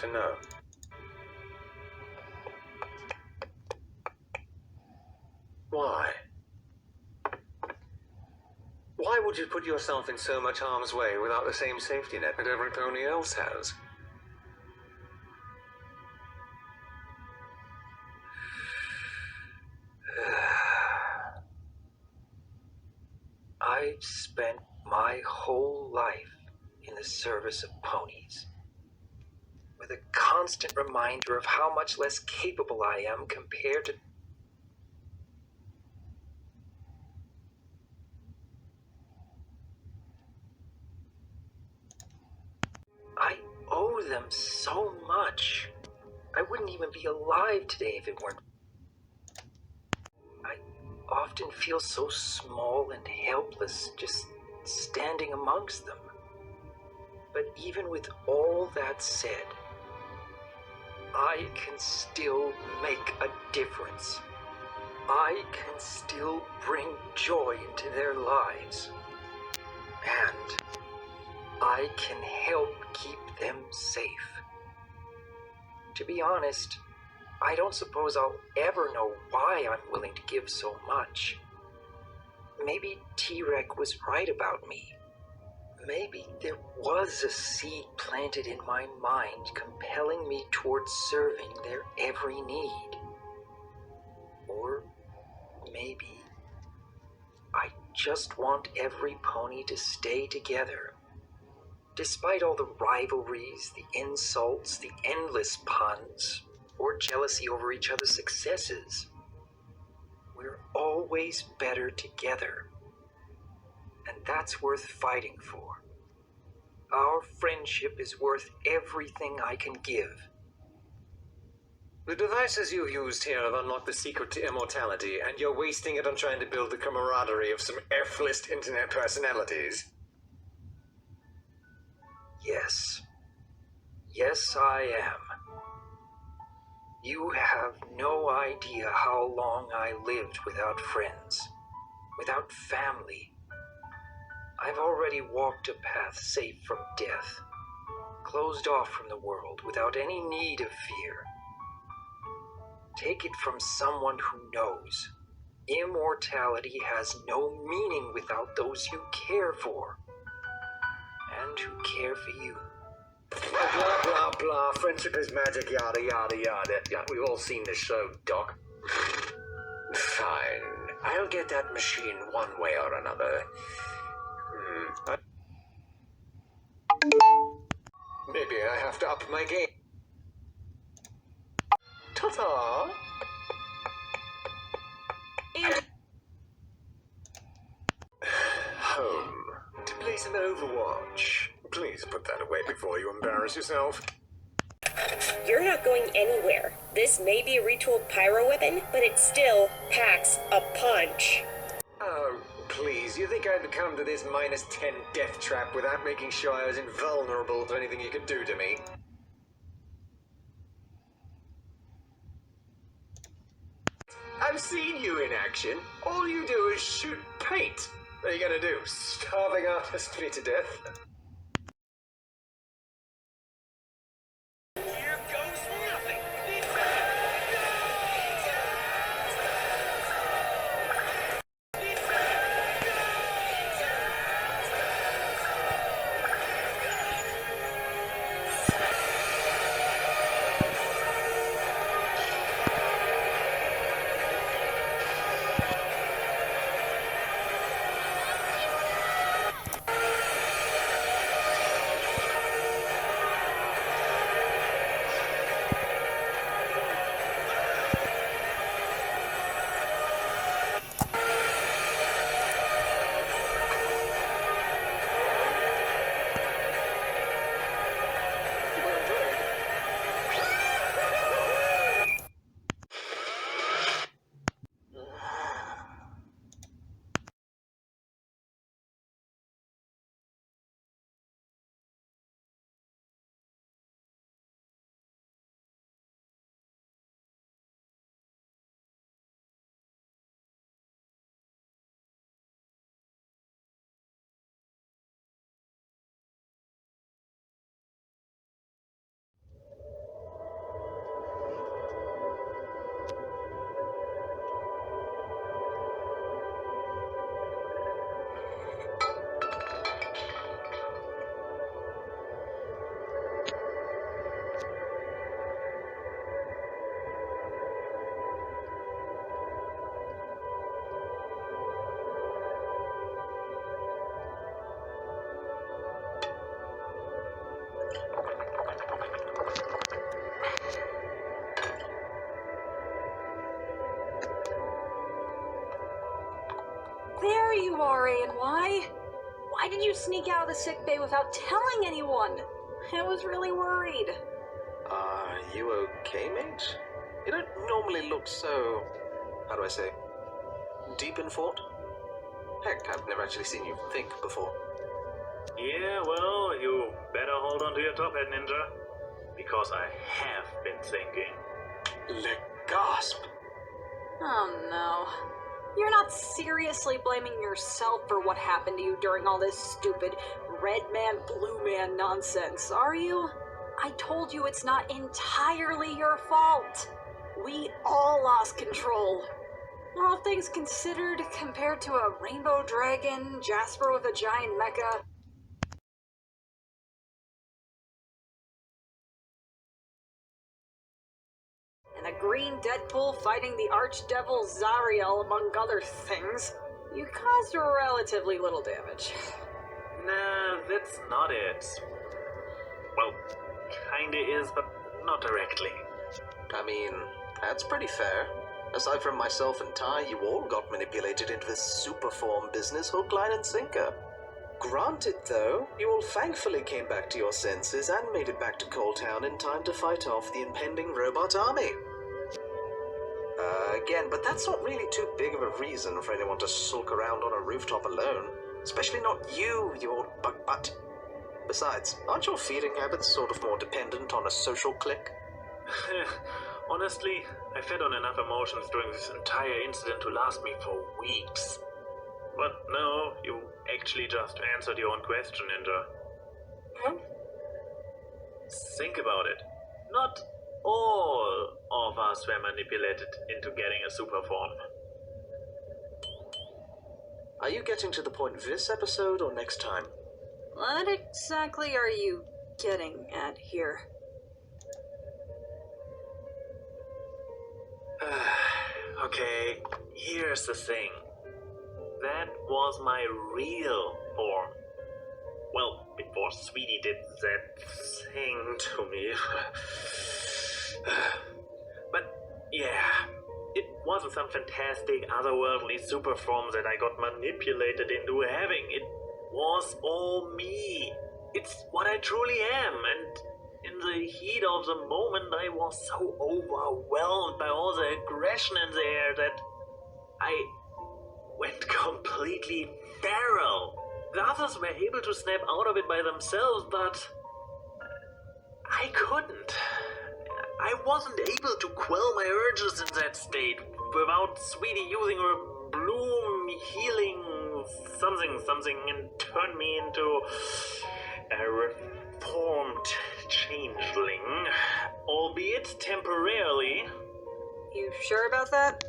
to know. Why? Why would you put yourself in so much harm's way without the same safety net that every pony else has? I've spent my whole life in the service of ponies, with a constant reminder of how much less capable I am compared to... I owe them so much. I wouldn't even be alive today if it weren't... I often feel so small and helpless just standing amongst them. But even with all that said, I can still make a difference. I can still bring joy into their lives. And I can help keep them safe. To be honest, I don't suppose I'll ever know why I'm willing to give so much. Maybe T-Rex was right about me. Maybe there was a seed planted in my mind compelling me towards serving their every need. Or maybe I just want every pony to stay together. Despite all the rivalries, the insults, the endless puns, or jealousy over each other's successes, we're always better together. And that's worth fighting for. Our friendship is worth everything I can give. The devices you've used here have unlocked the secret to immortality, and you're wasting it on trying to build the camaraderie of some F-list internet personalities. Yes. Yes, I am. You have no idea how long I lived without friends, without family. I've already walked a path safe from death, closed off from the world without any need of fear. Take it from someone who knows. Immortality has no meaning without those you care for, and who care for you. Blah, blah, blah, friendship is magic, yada, yada, yada. Yeah, we've all seen the show, Doc. Fine. I'll get that machine one way or another. Maybe I have to up my game. Ta-ta! And Home. To play some Overwatch. Please put that away before you embarrass yourself. you're not going anywhere. This may be a retooled pyro weapon, but it still packs a punch. Oh, please, you think I'd come to this -10 death trap without making sure I was invulnerable to anything you could do to me? I've seen you in action. All you do is shoot paint. What are you gonna do? Starving artistry to death? Here goes nothing. There you are, ANY. Why did you sneak out of the sickbay without telling anyone? I was really worried. Are you okay, mate? You don't normally look so... how do I say? Deep in thought? Heck, I've never actually seen you think before. Yeah, well, you better hold on to your top hat, Ninja. Because I have been thinking. Le gasp! Oh no. You're not seriously blaming yourself for what happened to you during all this stupid red man, blue man nonsense, are you? I told you it's not entirely your fault. We all lost control. All things considered, compared to a rainbow dragon, Jasper with a giant mecha, and a green Deadpool fighting the archdevil Zariel, among other things, you caused relatively little damage. Nah, that's not it. Well, kinda is, but not directly. I mean, that's pretty fair. Aside from myself and Ty, you all got manipulated into this super form business hook, line, and sinker. Granted, though, you all thankfully came back to your senses and made it back to Coal Town in time to fight off the impending robot army. Again, but that's not really too big of a reason for anyone to sulk around on a rooftop alone. Especially not you, you old bug butt. Besides, aren't your feeding habits sort of more dependent on a social clique? Honestly, I fed on enough emotions during this entire incident to last me for weeks. But no, you actually just answered your own question, Ninja. Hmm? Think about it. Not all of us were manipulated into getting a super form. Are you getting to the point this episode or next time? What exactly are you getting at here? Okay, here's the thing. That was my real form. Well, before Sweetie did that thing to me. But yeah, it wasn't some fantastic otherworldly super form that I got manipulated into having. It was all me. It's what I truly am, and in the heat of the moment I was so overwhelmed by all the aggression in the air that I went completely feral. The others were able to snap out of it by themselves, but I couldn't. I wasn't able to quell my urges in that state without Sweetie using her bloom healing something and turn me into a reformed changeling, albeit temporarily. You sure about that?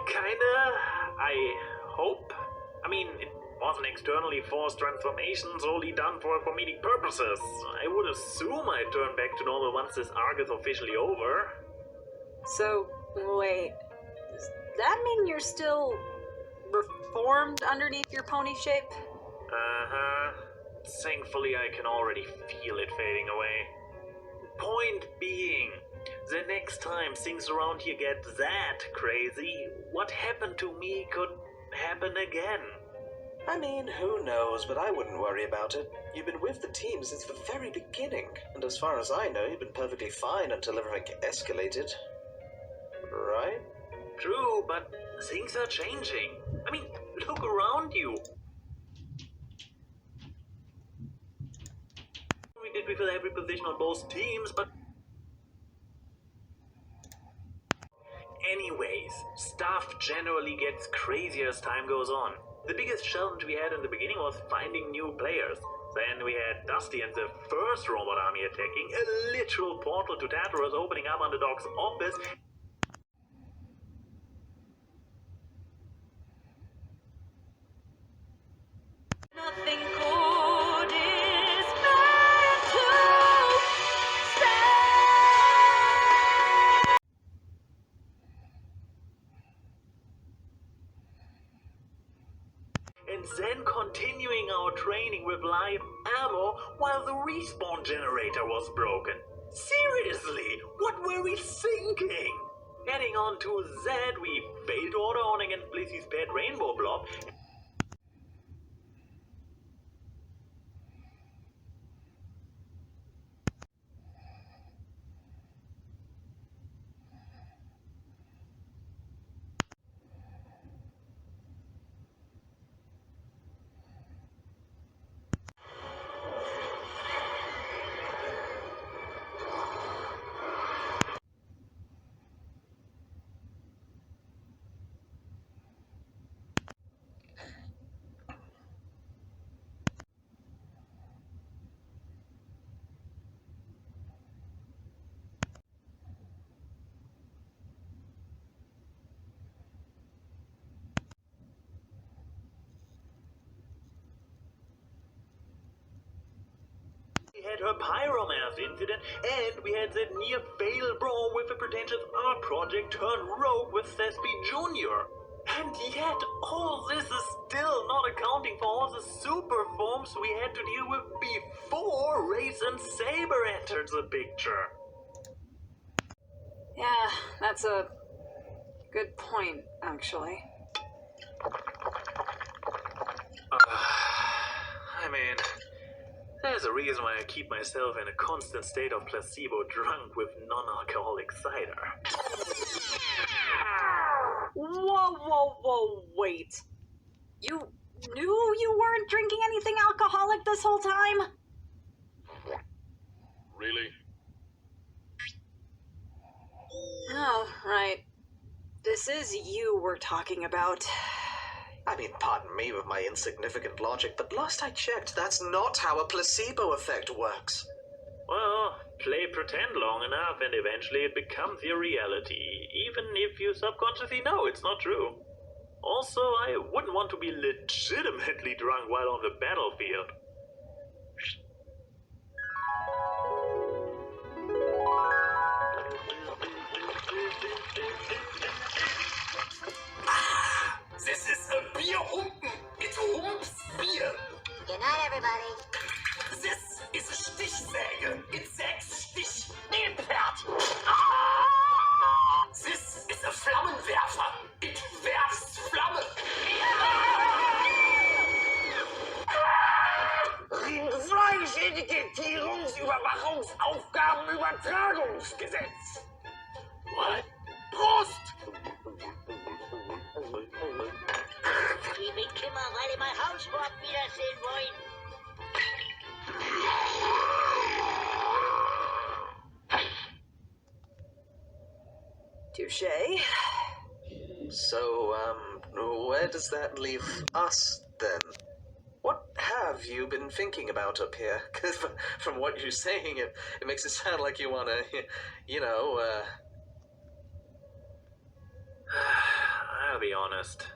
Kinda. I hope. I mean, it was an externally forced transformation solely done for comedic purposes. I would assume I'd turn back to normal once this arc is officially over. So, wait. Does that mean you're still reformed underneath your pony shape? Uh-huh. Thankfully, I can already feel it fading away. Point being, the next time things around here get that crazy, what happened to me could happen again. I mean, who knows, but I wouldn't worry about it. You've been with the team since the very beginning, and as far as I know, you've been perfectly fine until everything escalated. Right? True, but things are changing. I mean, look around you. We did we fill every position on both teams, but... Anyways, stuff generally gets crazier as time goes on. The biggest challenge we had in the beginning was finding new players. Then we had Dusty and the first robot army attacking, a literal portal to Tartarus opening up on the dog's office. Nothing good is meant to stay. And then continuing our training with live ammo while the respawn generator was broken. Seriously, what were we thinking? Heading on to Z, we failed to auto-on against Blissey's pet Rainbow Blob, had her pyromass incident, and we had that near fail brawl with a pretentious art project turned rogue with Thesby Jr. And yet, all this is still not accounting for all the super forms we had to deal with before Race and Saber entered the picture. Yeah, that's a good point, actually. I mean, there's a reason why I keep myself in a constant state of placebo drunk with non-alcoholic cider. Whoa, wait. You knew you weren't drinking anything alcoholic this whole time? Really? Oh, right. This is you we're talking about. I mean, pardon me with my insignificant logic, but last I checked, that's not how a placebo effect works. Well, play pretend long enough and eventually it becomes your reality, even if you subconsciously know it's not true. Also, I wouldn't want to be legitimately drunk while on the battlefield. This is a beer humpen. It's Humps beer. Good night, everybody. This is a Stichsäge. It sägt Stich. Nebherd. This is a Flammenwerfer. It werfs Flamme. Fleischetikettierungsüberwachungsaufgabenübertragungsgesetz. What? Prost! Die Mitkimmer, weil ihr mein Hauswort wiedersehen wollen. Touché. So, where does that leave us, then? What have you been thinking about up here? Because from what you're saying, it makes it sound like you want to, I'll be honest.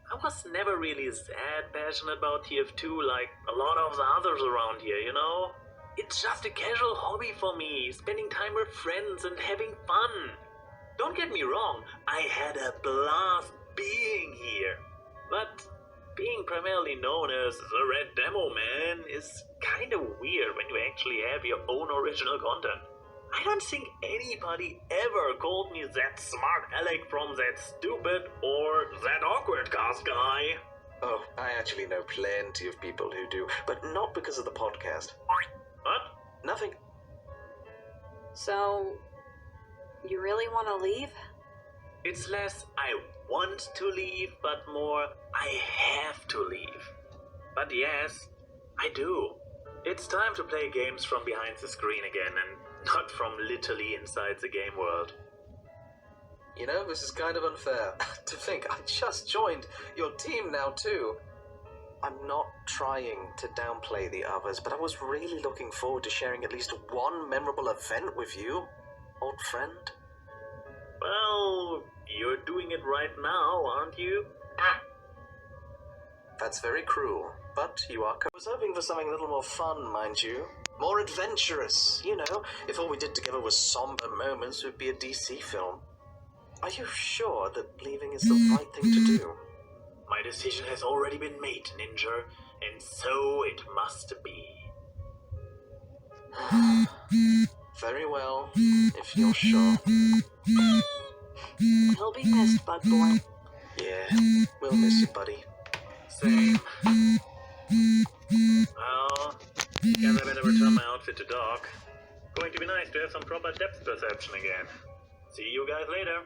I was never really that passionate about TF2 like a lot of the others around here, you know? It's just a casual hobby for me, spending time with friends and having fun. Don't get me wrong, I had a blast being here. But being primarily known as the Red Demo Man is kinda weird when you actually have your own original content. I don't think anybody ever called me that smart Alec from That Stupid or That Awkward Cast guy. Oh, I actually know plenty of people who do, but not because of the podcast. What? Nothing. So, you really want to leave? It's less I want to leave, but more I have to leave. But yes, I do. It's time to play games from behind the screen again and not from literally inside the game world. You know, this is kind of unfair. To think I just joined your team now, too. I'm not trying to downplay the others, but I was really looking forward to sharing at least one memorable event with you, old friend. Well, you're doing it right now, aren't you? That's very cruel, but you are. I was hoping for something a little more fun, mind you. More adventurous, you know. If all we did together was somber moments, it would be a DC film. Are you sure that leaving is the right thing to do? My decision has already been made, Ninja, and so it must be. Very well, if you're sure. He'll be missed, Bug Boy. Yeah, we'll miss you, buddy. Same. Well, guess I better return my outfit to Doc. Going to be nice to have some proper depth perception again. See you guys later.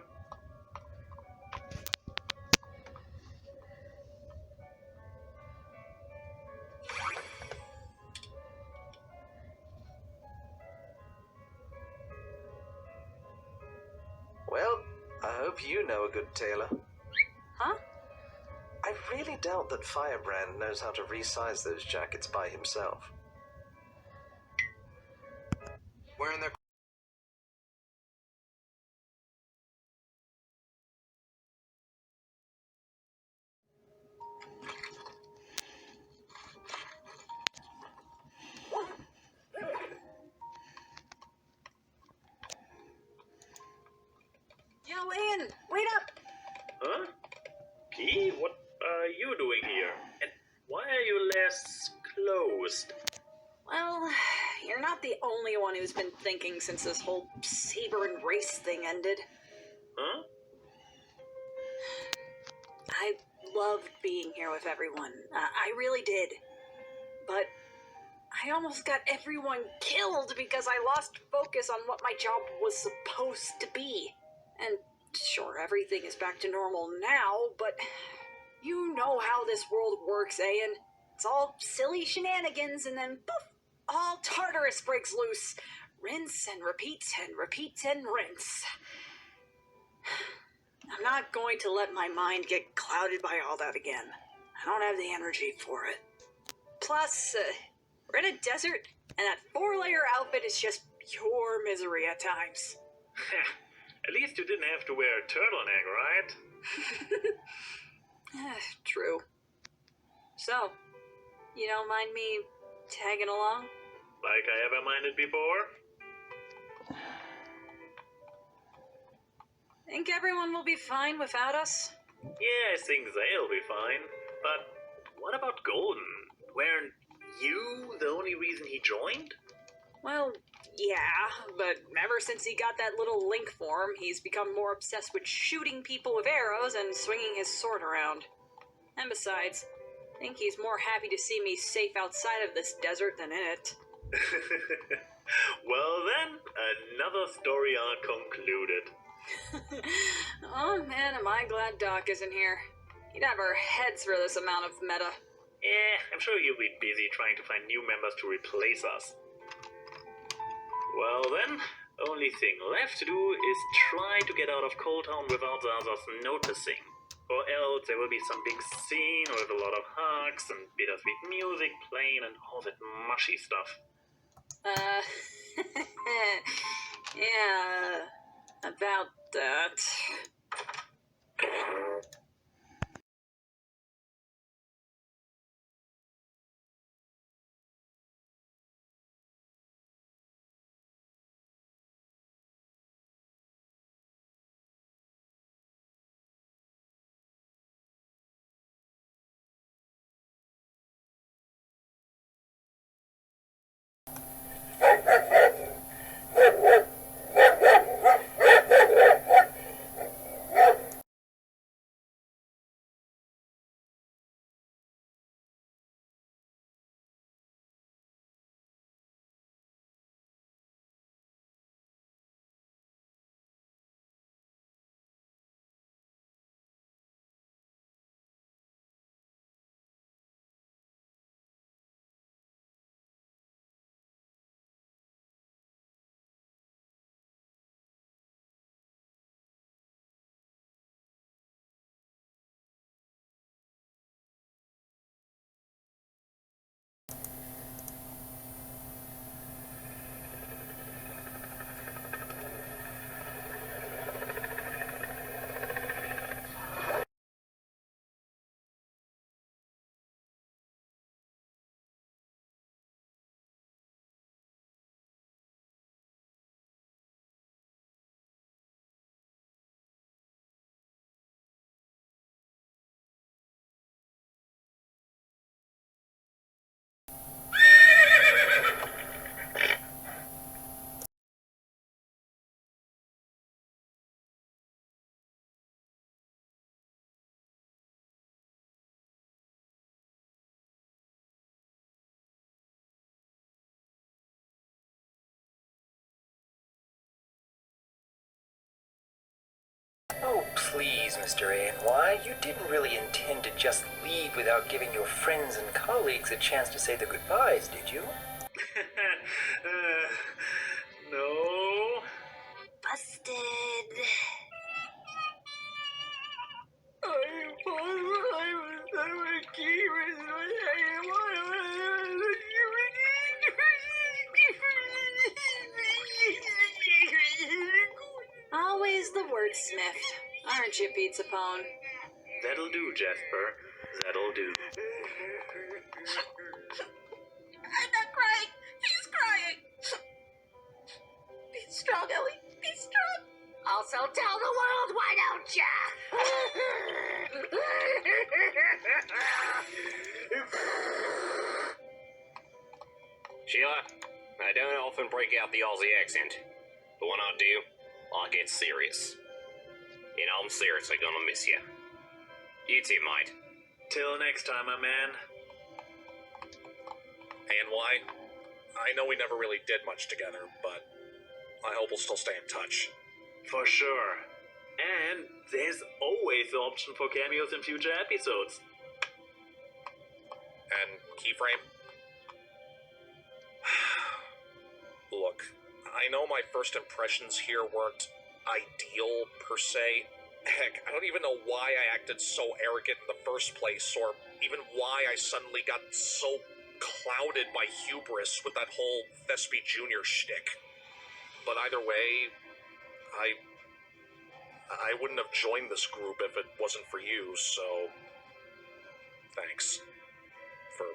Well, I hope you know a good tailor. Huh? I really doubt that Firebrand knows how to resize those jackets by himself. Wearing their Yo, Ian, wait up! Huh? Key, what are you doing here? And why are you less closed? Well, you're not the only one who's been thinking since this whole saber and race thing ended. Huh? I loved being here with everyone. I really did. But I almost got everyone killed because I lost focus on what my job was supposed to be. And sure, everything is back to normal now, but you know how this world works, Ian. It's all silly shenanigans, and then poof, all Tartarus breaks loose. Rinse and repeat and repeat and rinse. I'm not going to let my mind get clouded by all that again. I don't have the energy for it. Plus, we're in a desert, and that 4-layer outfit is just pure misery at times. At least you didn't have to wear a turtleneck, right? True. So, you don't mind me tagging along? Like I ever minded before? Think everyone will be fine without us? Yeah, I think they'll be fine. But what about Golden? Weren't you the only reason he joined? Well, yeah, but ever since he got that little link form, he's become more obsessed with shooting people with arrows and swinging his sword around. And besides, I think he's more happy to see me safe outside of this desert than in it. Well then, another story arc concluded. Oh man, am I glad Doc isn't here. He'd have our heads for this amount of meta. Yeah, I'm sure you'll be busy trying to find new members to replace us. Well then, only thing left to do is try to get out of Cold Town without the others noticing. Or else there will be some big scene with a lot of hugs and bittersweet music playing and all that mushy stuff. Yeah, about that. Oh, please, Mr. A&Y, you didn't really intend to just leave without giving your friends and colleagues a chance to say their goodbyes, did you? No. Busted. Always the wordsmith, aren't you, Pizza Pone? That'll do, Jasper. That'll do. I'm not crying. He's crying. Be strong, Ellie. Be strong. Also, tell the world, why don't ya? Sheila, I don't often break out the Aussie accent, but when I do, I get serious. And I'm seriously gonna miss you. You too, mate. Till next time, my man. And why? I know we never really did much together, but I hope we'll still stay in touch. For sure. And there's always the option for cameos in future episodes. And Keyframe? Look, I know my first impressions here weren't ideal, per se. Heck, I don't even know why I acted so arrogant in the first place, or even why I suddenly got so clouded by hubris with that whole Thespy Jr. shtick. But either way, I wouldn't have joined this group if it wasn't for you, so thanks for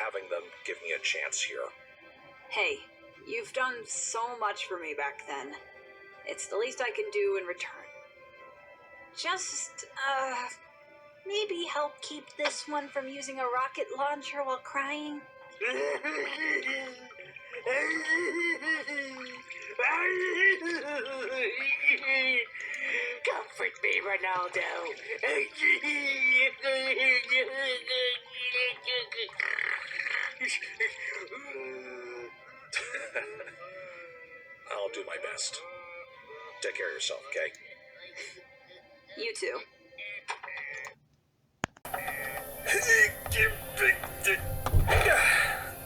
having them give me a chance here. Hey, you've done so much for me back then. It's the least I can do in return. Just, maybe help keep this one from using a rocket launcher while crying? Comfort me, Ronaldo. I'll do my best. Take care of yourself, okay? You too.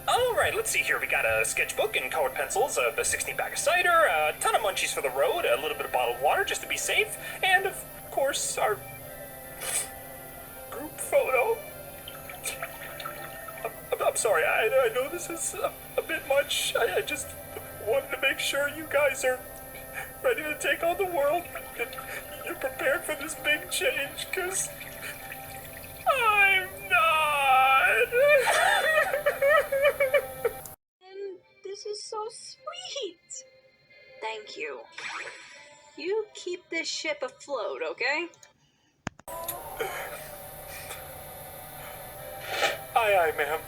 Alright, let's see here. We got a sketchbook and colored pencils, a 16-pack of cider, a ton of munchies for the road, a little bit of bottled water just to be safe, and of course, our group photo. I'm sorry, I know this is a bit much. I just wanted to make sure you guys are ready to take on the world, and you're prepared for this big change, because I'm not. And this is so sweet. Thank you. You keep this ship afloat, okay? Aye, ma'am.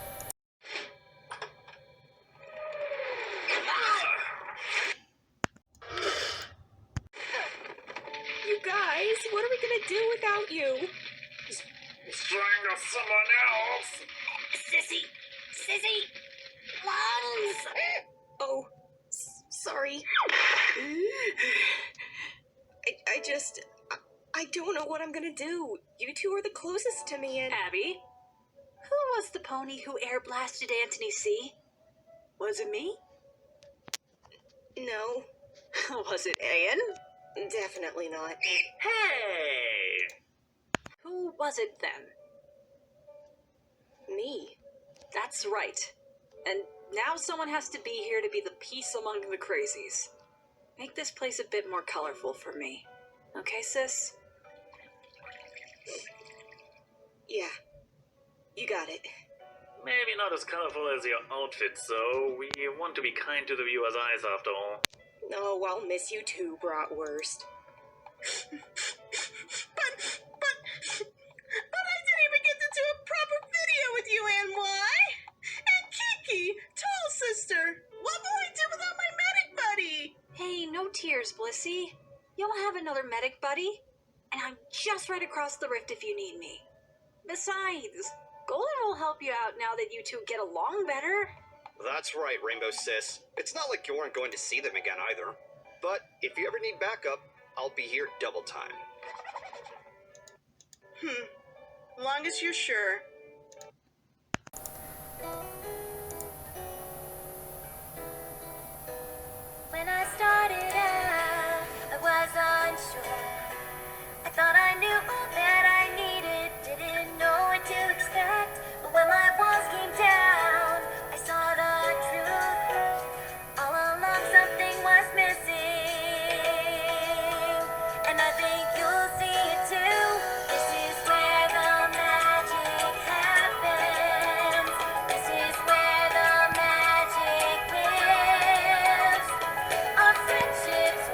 You guys, what are we gonna do without you? Strangle someone else! Sissy! Sissy! Lungs! Oh, sorry. I don't know what I'm gonna do. You two are the closest to me, and Abby? Who was the pony who air blasted Anthony C? Was it me? no, Was it Ian? definitely not. Hey! Who was it then? Me. That's right. And now someone has to be here to be the peace among the crazies. Make this place a bit more colorful for me. Okay, sis? Yeah, you got it. Maybe not as colorful as your outfits, though. We want to be kind to the viewer's eyes, after all. Oh, I'll miss you too, Bratwurst. But I didn't even get to do a proper video with you, Anne. And Kiki, tall sister. What will I do without my medic buddy? Hey, no tears, Blissey. You'll have another medic buddy. And I'm just right across the rift if you need me. Besides, Golden will help you out now that you two get along better. That's right, Rainbow Sis. It's not like you weren't going to see them again either. But if you ever need backup, I'll be here double time. Long as you're sure. When I started out, I was unsure. I thought I knew all that I needed, didn't know what to expect. But when my walls came down, I saw the truth. All along something was missing, and I think you'll see it too. This is where the magic happens. This is where the magic lives. Our friendships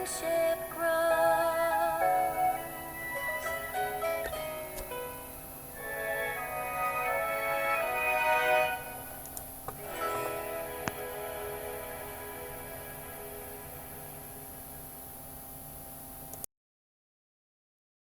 friendship grow.